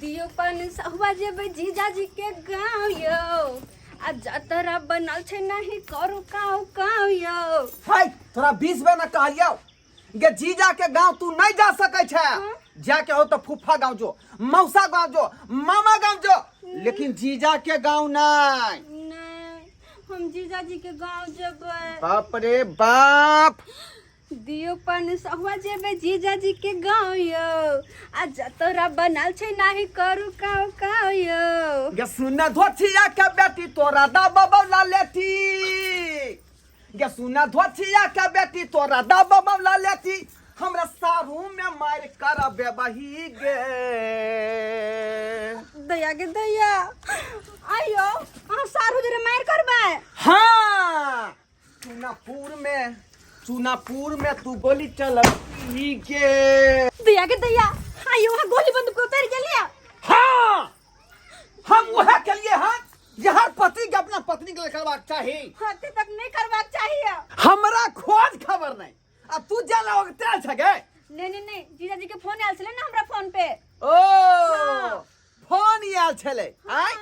दियो पानी सहुआ जेबै जीजाजी के गाँव यो आ जतरा बनल छै नहीं करू काऊ काऊ यो। हाय तोरा 20 बेर न कहलियो गे जीजा के गांव तू नहीं जा सकै छै। जाके हो तो फूफा गांव जो, मौसा गांव जो, मामा गांव जो, लेकिन जीजा के गांव नहीं। हम जीजाजी के गाँव जेबै। बाप रे बाप। दियो पानी सहुआ जेबै जीजाजी के गाँव यो आ जतरा बनल छै नहीं करू काऊ काऊ यो। गे सुन धोथिया के बेटी तोरा दा बबौला लेती। गे सुन धोथिया के बेटी तोरा दा बबौला लेती। हमरा सारू में मार करबे बही गे। दया गे दया आयो अहाँ सारू जरे मार करबै। हाँ चुनापुर में तू गोली चलती के। दया के दया आयो वहाँ गोली बंदूक को उतर गेलिया। हाँ हम वह के लिए हैं जे हर पति के अपना पत्नी के लिए करवाक चाहिए। हते तक नहीं करवाक चाहिए। हमरा खोज खबर नहीं अब तू जाला होते छगे। नहीं जीजाजी के फोन आयल छले ना हमरा फोन पे। ओ फोन आयल छले आय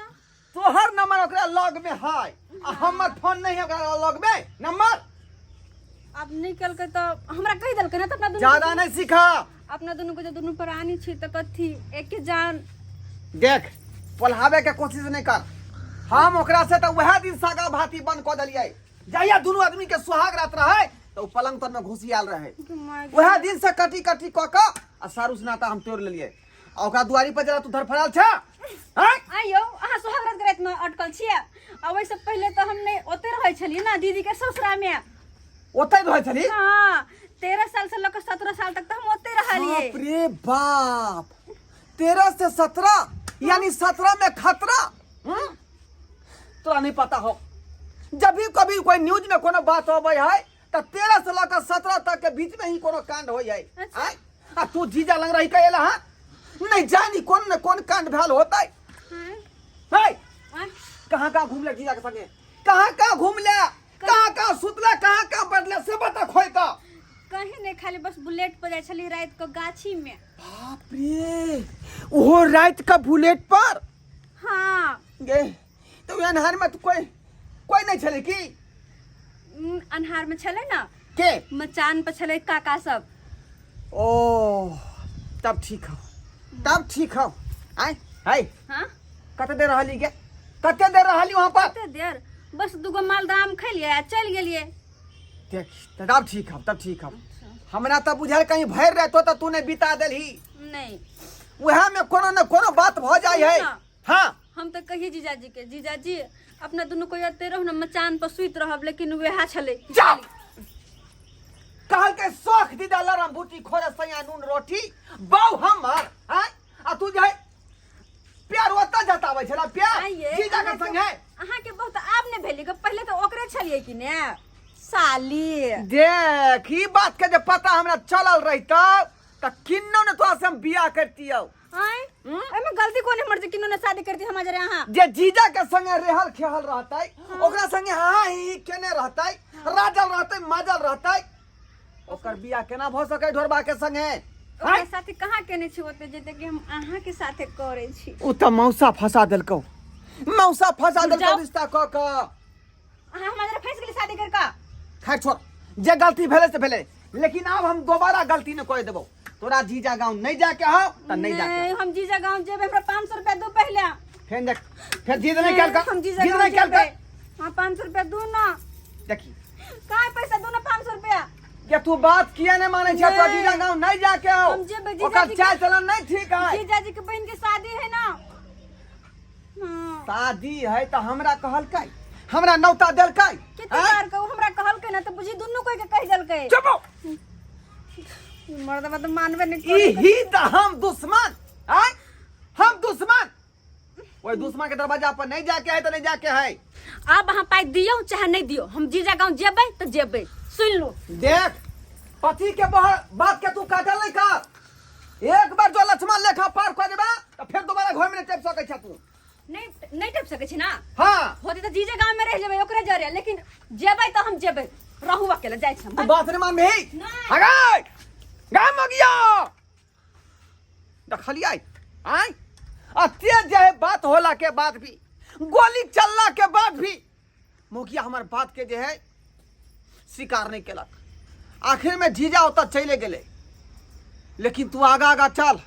तोहर नंबर ओकरा लॉग में है आ हमर फोन नहीं है ओकरा लॉग में नंबर। अब निकल के तो हमरा कह दल के ना तो अपना दोनों ज्यादा नहीं सीखा। अपना दोनों को जो दोनों प्राणी छी त कथी एक के जान। देख पलहावे के कोशिश नहीं कर। हम ओकरा से तो वह दिन सागा भाती बंद कर दिलिए जहिया दोनों आदमी के सुहाग रात रहे तो पलंग तर में घुसियाल रहे। वह दिन से कटी कटी क के आ सारू सुनाता हम तोड़ लेलिए। ओकरा दुआरी पर जरा तू धरफड़ाल छ। आयो अहाँ सुहागरात रात में अटकल छियै। अब से पहले तो हमने ओते रहै छलिए ना दीदी के ससुरा में। ओते रहै छली। हां 13 साल से लेकर 17 साल तक तो हम ओते रहलिए। बाप रे बाप 13 से 17 यानी 17 में खतरा। तोरा नहीं पता हो जब भी कभी कोई न्यूज में कोनो बात होबै है तो 13 से लेकर 17 तक के बीच में ही कोनो कांड हो जाए। आ तू जीजा लग रही कहेला हां नहीं जानी कौन न कौन कांड भेल होतै। हाय कहां घूम ले जीजा के संगे कहां घूम ले कहां सुतला कहां बैठले से बता खोय का। कहीं नहीं खाली बस बुलेट पर जाय छली रात को गाछी में। बाप रे ओहो रात का बुलेट पर। हां गे तो अनहार में तो कोई नहीं छले की। अनहार में छले ना के मचान पर छले काका सब। ओ तब ठीक हो आय हाय हां कते देर रहली गे कते देर रहली वहां पर। कते देर बस दुगो मालदाम खैलिए चल गेलिए। देख तब ठीक हो हमरा तो बुझाल कहीं भर रहतो तो तूने बिता देलही। नहीं वह में कोनो न कोनो बात हो जाय है। हां हम तो कहिए जीजाजी के जीजाजी अपना दोनों को याते रहो ना मचान पर सुइत रहब लेकिन वह छले। जा कहल के शौक दीदा लरम बूटी खोरे सैया नून रोटी बाऊ हमर हैं आ तू जे प्यार ओता जतावे छला प्यार जीजा के संग है। अहाँ के बहुत आब ने भेली के पहले तो ओकरे छलिए कि ने साली। देख ई बात के जे पता हमरा चलल रहितो त किन्नो ने तोरा से हम बियाह करतियौ। आय एमे गलती कोने हमर जे किन्नो ने शादी करती हम जरे। अहाँ जे जीजा के संगे रहल खेहल रहतै ओकरा संगे हां ही केने रहतै राजल रहतै माजल रहतै ओकर बियाह केना भ सकै ढोरबा के संगे। ओकरा साथे कहां केने छी ओते जेते कि हम अहाँ के साथे करे छी। उ त मौसा फंसा देलकौ रिश्ता क क। अहाँ हमरा फंस गेली शादी कर का। खैर छोड़ जे गलती भेले से भेले लेकिन अब हम दोबारा गलती न कोई देबो। तोरा जीजा गांव नहीं जाके हो त नहीं जाके। हम जीजा गांव जेबे हमरा 500 रुपया दो पहले। फिर जीत नहीं कर का हम जीजा गांव नहीं कर हां 500 रुपया दो ना। देखी काय पैसा दो ना 500 रुपया। ये तू बात किए नहीं माने छ तो जीजा गांव नहीं जाके हो। हम जेबे ओकर चाल चलन नहीं ठीक है। जीजाजी के बहन के शादी है ना। शादी है तो हमरा कहल कै हमरा नौता देल कै कितनी बार कहू हमरा कहल कै ना तो बुझी दुन्नु कोई के कह देल कै। चुप मर्दवा तो मानबे नहीं ई त हम दुश्मन हैं हम दुश्मन ओए दुश्मन के दरवाजा पर नहीं जाके है तो नहीं जाके है। अब अहाँ पाई दियो चाहे नहीं दियो हम जीजा गांव जेबे तो जेबे सुन लो। देख पति के बात के तू काटल नहीं कर। एक बार जो लक्ष्मण लेखा पार कर देबा तो फिर दोबारा घर में टेप सकै छ तू। नहीं टेप सकै छी ना। हां होती तो जीजे गांव में रह जेबे ओकरे जरे लेकिन जेबे तो हम जेबे रहू अकेले जाय छी। बात रे मान में हगाय गाम में गया देखलिए आय तेज जो है बात होला के बाद भी, गोली चलला के बाद भी मुखिया हमार बात के जो है स्वीकार नहीं केलक। आखिर में जीजा होता चले गए, लेकिन तू आगा आगा चल,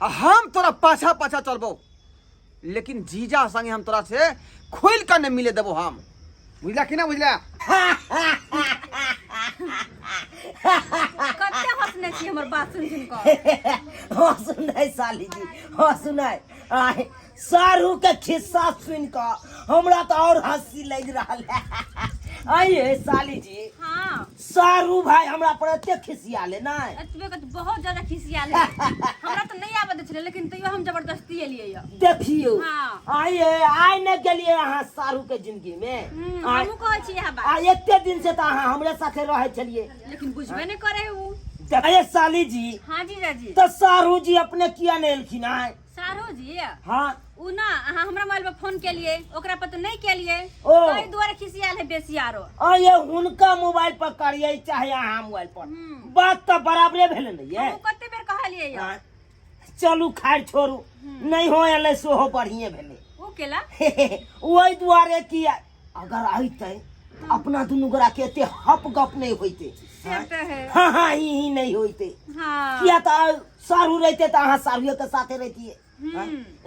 हम तोरा पाछा पाछा चलबो, लेकिन जीजा संगे हम तोरा से खुल कर नहीं मिले देबो हम, बुझला कि ना बुझला? कते हंसने छी हमर बात सुन सुन कर। हाँ सुनाई साली जी, हाँ सुनाई। आए सारू के खिस्सा सुन कर हमरा तो और हंसी लग रहा है। आइए साली जी, हां सारू भाई हमरा पर एते खिसियाले ना, एतबे के बहुत ज्यादा खिसियाल है। हमरा तो नहीं आबे छले, लेकिन तैयो हम जबरदस्ती एलिए या। देखियो हाँ। आइए आइ न गेलिए अहाँ सारू के जिंदगी में। हमहु कहै छी यह बात, आ एते दिन से तो अहाँ हमरे साथे रहे छलिए, लेकिन बुझबे नहीं करे उ। देखिए साली जी, हां जीजा जी, तो सारू जी अपने किया नहीं एलखिन आए? सारो जी हाँ उ ना अहाँ हमरा मोबाइल पर फोन केलिए, ओकरा पर तो नहीं केलिए, ओ। ओइ दुआरे खिसियाल है बेसी आरो। आइए हुनका मोबाइल पर करिए चाहे अहाँ मोबाइल पर, बात तो बराबरे भेल नहीं है। हम कते बेर कहलिए या। हाँ, चलू खैर छोड़ू, नहीं हो एले सेहो बढ़िए भेले। उ केला ओहि दुआरे किया अगर आइते अपना दुनू गोरा के एते हप गप नहीं होइते। से तो है। हाँ हाँ ही नहीं होइते। हां किया तो सारू रहते तो अहाँ सारुए के साथे रहतिए,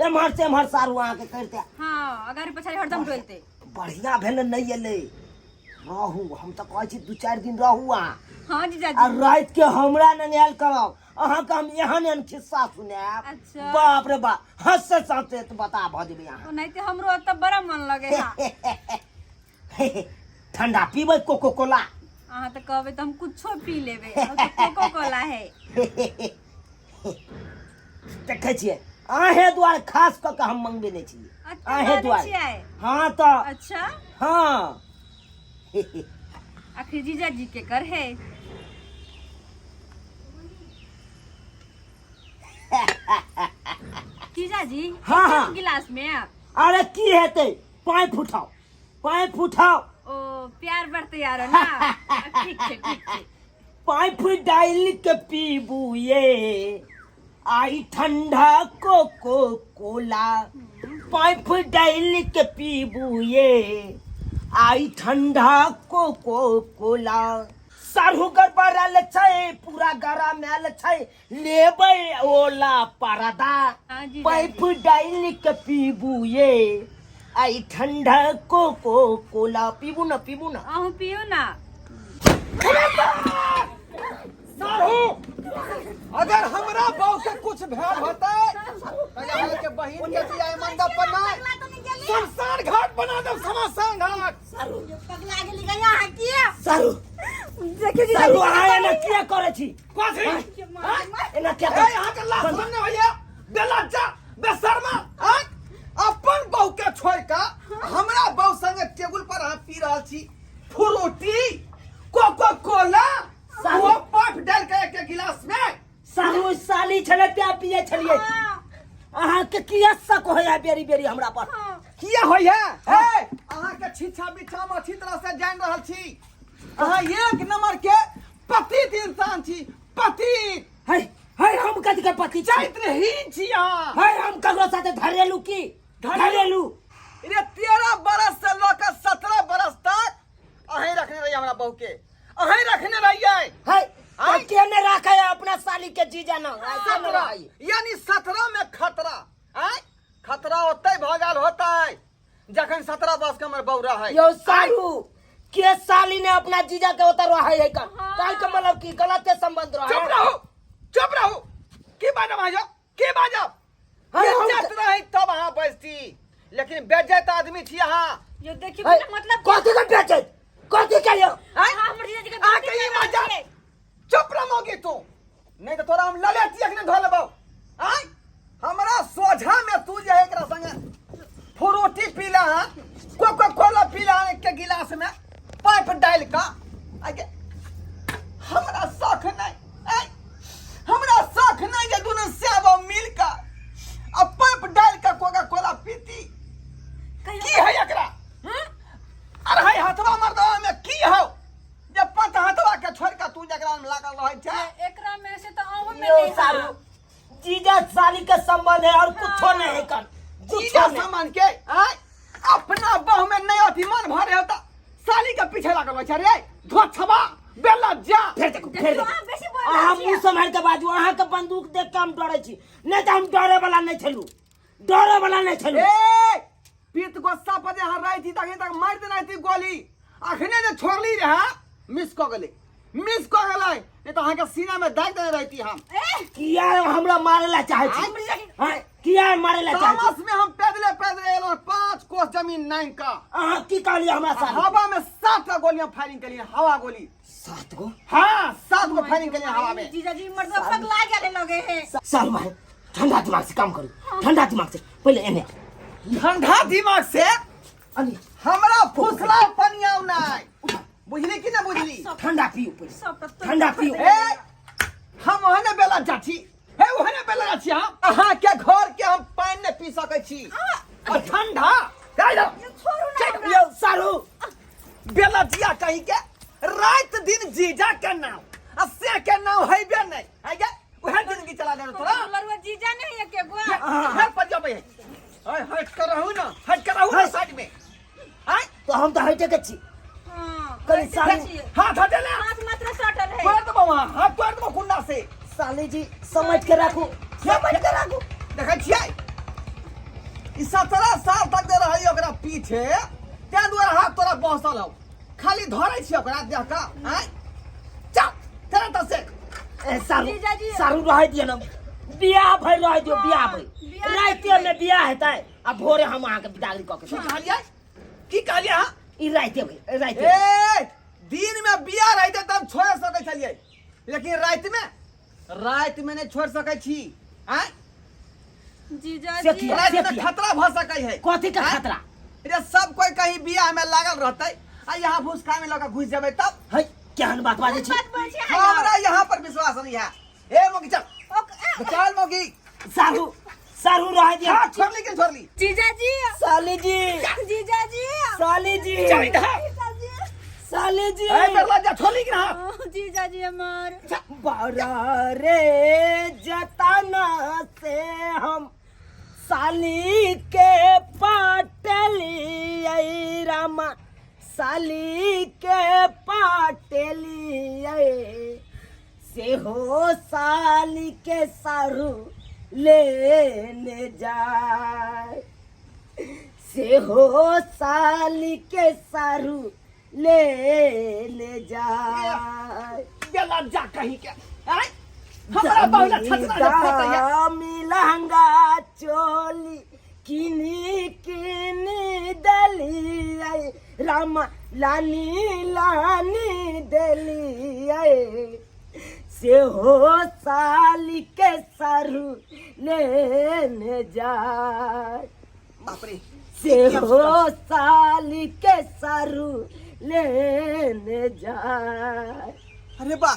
एम्हर से एम्हर सारू अहाँ के करते। हां अगारी पछाड़ी हरदम डोलते। बढ़िया भेल नहीं एले, रहू हम तो कहै छी 2-4 दिन रहू अहाँ। हां जीजा आ जी, रात के हमरा ननियाल करब, अहाँ के हम एहन एहन खिस्सा सुनाब। अच्छा। बाप रे बाप, हंस से साथे तो बता भ जेबे अहाँ। नहीं तो हमरो तब बड़ा मन लगे। हां ठंडा पीबै कोको कोला? अहाँ तो कहबे तो हम कुछो पी लेबे, और तो कोको कोला है। देखे छियै अहे दुआरे खास क के हम मंगबे नहीं छियै, अच्छा अहे माने दुआरे। छियै? हाँ तो अच्छा हाँ आखिर जीजा जी के कर है। जीजा जी हाँ, हाँ। एक गिलास में अरे की हेतै, पाइप उठाओ, पाइप उठाओ। ओ प्यार बढ़ते यार ना। ठीक है ठीक है। पाइप डाल के पीबू ये आई ठंडा कोको कोला, पाइप डाल के पीबू ये आई ठंडा कोको कोला। सारू गड़बड़ाल छै, पूरा गरा मेल छै, लेबै ओला परदा, हाँ जी, पाइप डाल के पीबू ये आई ठंडा कोको कोला। पीबू ना, पीबू ना। अहूँ पियो ना। सारू अगर हमरा बहू के कुछ भेल होते तो यहाँ के बहिन के दिया मंडप पर ना शमशान घाट बना दो, शमशान घाट। पगला गेली गया है किया। सारू देखिए जीजा सारू जी अहाँ एना किया करे छी? कथी एना किया ए यहाँ के लाश बनने भैया बेलज्जा बेशर्मा, हैं? अपन बहू के छोड़ के हमरा बहू संगे टेबुल पर अहाँ पी रहल छी फ्रूटी कोको कोला, सारू। वो पाइप डाल के एक गिलास में। सारू साली छले त्या पिए छलिए, अहाँ के किया शक होया बेरी बेरी हमरा पर? किया होय है? हे अहाँ के छिछा बिछा में अच्छी तरह से जान रहल छी, अहाँ एक नंबर के पतित इंसान छी, पतित। है है हम कथि के पति छी? चरित्रहीन छी अहाँ। है हम ककरो साथे घरेलू की घरेलू? रे 13 बरस से लेकर 17 बरस तक अहीं रखने रहिए हमरा बहू के, अहीं रखने रहिए। है तो के ने राखे अपना साली के जीजा ना, ऐसे न 17 रही। यानी 17 में खतरा, हैं? खतरा होते भगल होता है जखन 17 वर्ष के हमर बहू रहे। यो सारू के साली ने अपना जीजा के उतर रहा है का? काल के मतलब की गलत के संबंध रहा चुप है? रहो, चुप रहो। की बाजब आजो, की बाजब? हाँ, हम- बेइज्जत रही तब अहाँ बजती, लेकिन बेइज्जत आदमी छी अहाँ। ये देखिए है, मतलब कथि के बेचत? कथि के यो? हैं? हमर जीजा जी के आके ई मजाक चुप रहोगे तू, नहीं तो तोरा हम ललेटी अखने धो लेबो। हैं? हमरा सोझा में तू जे एकरा संगे फ्रूटी पीला हां, कोको कोला पीला हां एक के गिलास में पाइप डाल का, आगे हमरा शौक नहीं, हैं? हमरा शौक नहीं जे दोनों सेवा मिल का अब पाइप डाल का कोका कोला पीती। की है एकरा? अरे है हथवा मर्दवा में की हो जब पत हथवा के छोड़ के तू जकरा में लागल रहे छै? एकरा में से तो अहूँ में यो नहीं सारू जीजा साली के संबंध दे और कुछ नहीं कर जीजा सामान के आय अपना बहू में नहीं होती मन भरे होता साली के पीछे लागल बच्चा रे धोछबा बेला जा फिर देखो फिर अहाँ देखो बेसी बोल अहाँ मुंह संभाल के बाजू अहाँ के बंदूक देख के हम डरे छी नहीं तो हम डरे वाला नहीं छलू डरे वाला नहीं छलू ए पीत गुस्सा पर जे हर रही थी तक मार देना थी गोली अखने जे छोड़ली रे मिस क गेले नहीं तो अहाँ के सीना में दाग देने रहती हम किया हमरा मारेला चाहे छी हां किया मारेला चाहे तामस में हम पैदले एलो 5 कोस जमीन नाइन का अहाँ की कहलिए हमरा साथ हवा में 7 का गोलियां फायरिंग करिए हवा गोली 7 गो हाँ 7 को फायरिंग करिए हवा में जीजा जी मर्द पगला गेले लगे है साल भाई ठंडा दिमाग से काम करो ठंडा दिमाग से पहले एने ठंडा दिमाग से अली हमरा फुसला पनियाव नहीं बुझली कि ना बुझली ठंडा पियो पहले सब ठंडा पियो ए हम ओहने बेला जाछी हे ओहने बेला जाछी हम अहाँ के घर के हम पानी नहीं पी सकै छी और ठंडा काई लो छोड़ू ना यो सारू बेला जिया कहीं के रात दिन जीजा के नाम असे के नाम है बे नहीं है के वह जिंदगी चला दे तोरा लड़वा जीजा नहीं है के गो हट पर जाबे ओए हट करहु ना साइड में आय तो हम तो हटे के छी हां कल सारू हाथ हटे ले हाथ मात्र सटल है मार दो वहां हाथ मार दो कुंडा से साली जी समझ के रखो देखै छियै ई 17 साल तक दे रही ओकरा पीछे ते दुआरे हाथ तोरा बहसल हो खाली धरै छी ओकरा देख का हैं चल तेरा तो से सारू जीजा जी। सारू रह दियो ना बियाह भई रह दियो बियाह भई बियाह राते में बियाह हेतै आ भोरे हम आके बिदागरी क की के कहलियै की कहलियै हां ई राते भई राते ए दिन में बियाह रहते तब छोड़ सकै छलियै लेकिन रात में नहीं छोड़ सकै छी हैं जीजा से जी किया? रात में खतरा भ सकै है कथी का हैं? खतरा रे सब कोई कहीं बियाह में लागल रहते आ यहाँ घूस खाए में लगा घुस जाबे तब है केहन बात बाजे छी बात बोल छी हमरा यहाँ पर विश्वास नहीं है ए मोगी चल मोगी सारू सारू रह दियो हाँ छोड़ली कि छोड़ली जीजा जी साली जी जीजा जी साली जी चल इधर जीजा जी साली जी ए बेला जा छोड़ली कि ना जीजा जी हमार बारा रे जताना से हम साली के पाटली आई रामा साली के पाटली आई से हो साली के सारू लेने जाए से हो साली के सारू लेने जाए बेला जा कहीं के हैं हमरा बहुला छछना जब फटैया मिलहंगा चोली किनी किनी दली आई रामा लानी लानी दली आई से हो साली के सारू लेने जाए बाप रे से हो साली के सारू लेने जाए अरे बा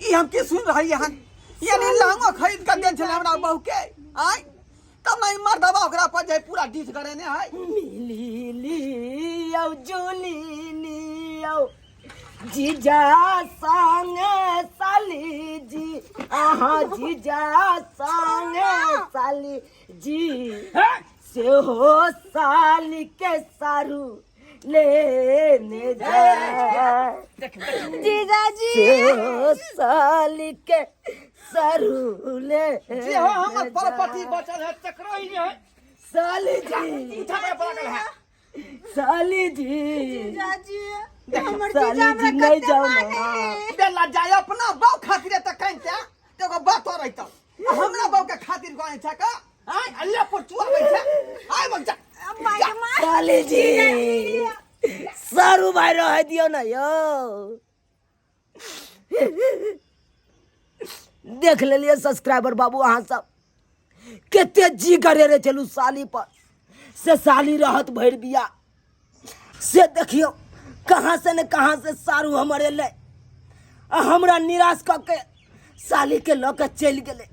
ई हम के सुन रही हन यानी लहंगा खरीद कर देन छले हमरा बहू के आय तब नहीं मर्दबा ओकरा पर जे पूरा डिस करे ने है मिली लियो जुली लियो जीजा संगे साली जी आहा जीजा संगे साली जी से हो साली के सारू लेने जाए जीजा जी से हो साली के सारू ले जे हो हमर प्रॉपर्टी बचल है चक्रो ही है साली जी उठा के पकड़ है साली जी जीजा जी हमर साली जीजा जी हमरा नहीं कते जाओ माने ना बेला जाय अपना बहू खातिर त कहते तेको बात हो रही त हमरा बहू के खातिर कहै छ का आय अल्लाह पर चुआ बैठे आय मग जा माय माय साली जी सारू भाई रह दियो ना यो देख लेलिए सब्सक्राइबर बाबू अहाँ सब केते जी करे रे चलू साली पर से साली रहत भर बिया से देखियो कहाँ से न कहाँ से सारू हमर एले आ हमरा निराश क के साली के ल के चल गेले